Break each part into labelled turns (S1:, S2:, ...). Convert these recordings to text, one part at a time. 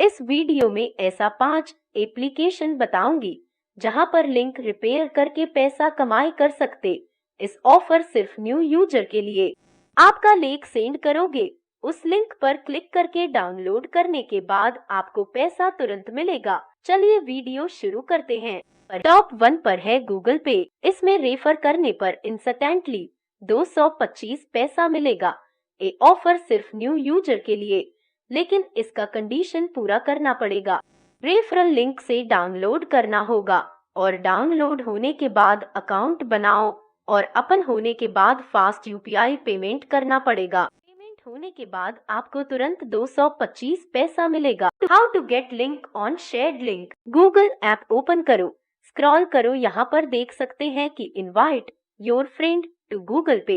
S1: इस वीडियो में ऐसा 5 एप्लीकेशन बताऊंगी जहां पर लिंक रिपेयर करके पैसा कमाई कर सकते। इस ऑफर सिर्फ न्यू यूजर के लिए। आपका लिंक सेंड करोगे, उस लिंक पर क्लिक करके डाउनलोड करने के बाद आपको पैसा तुरंत मिलेगा। चलिए वीडियो शुरू करते हैं। टॉप 1 पर है गूगल पे। इसमें रेफर करने पर इंस्टेंटली 225 पैसा मिलेगा। ये ऑफर सिर्फ न्यू यूजर के लिए, लेकिन इसका कंडीशन पूरा करना पड़ेगा। रेफरल लिंक से डाउनलोड करना होगा और डाउनलोड होने के बाद अकाउंट बनाओ और अपन होने के बाद फास्ट यूपीआई पेमेंट करना पड़ेगा। पेमेंट होने के बाद आपको तुरंत 225 पैसा मिलेगा। How to get link on shared link. Google app open करो, स्क्रॉल करो, यहाँ पर देख सकते हैं कि invite your friend to Google Pay.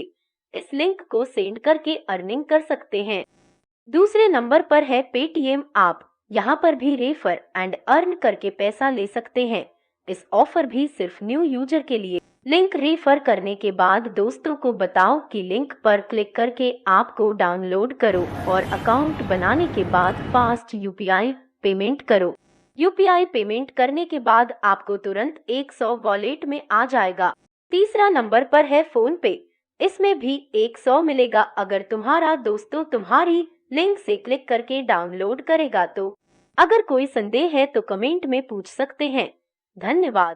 S1: इस लिंक को सेंड करके अर्निंग कर सकते हैं। दूसरे नंबर पर है पेटीएम ऐप। यहाँ पर भी रेफर एंड अर्न करके पैसा ले सकते हैं। इस ऑफर भी सिर्फ न्यू यूजर के लिए। लिंक रेफर करने के बाद दोस्तों को बताओ कि लिंक पर क्लिक करके ऐप को डाउनलोड करो और अकाउंट बनाने के बाद फास्ट यूपीआई पेमेंट करो। यूपीआई पेमेंट करने के बाद आपको तुरंत 100 वॉलेट में आ जाएगा। तीसरा नंबर पर है फोन पे। इसमें भी 100 मिलेगा अगर तुम्हारा दोस्तों तुम्हारी लिंक से क्लिक करके डाउनलोड करेगा तो। अगर कोई संदेह है तो कमेंट में पूछ सकते हैं। धन्यवाद।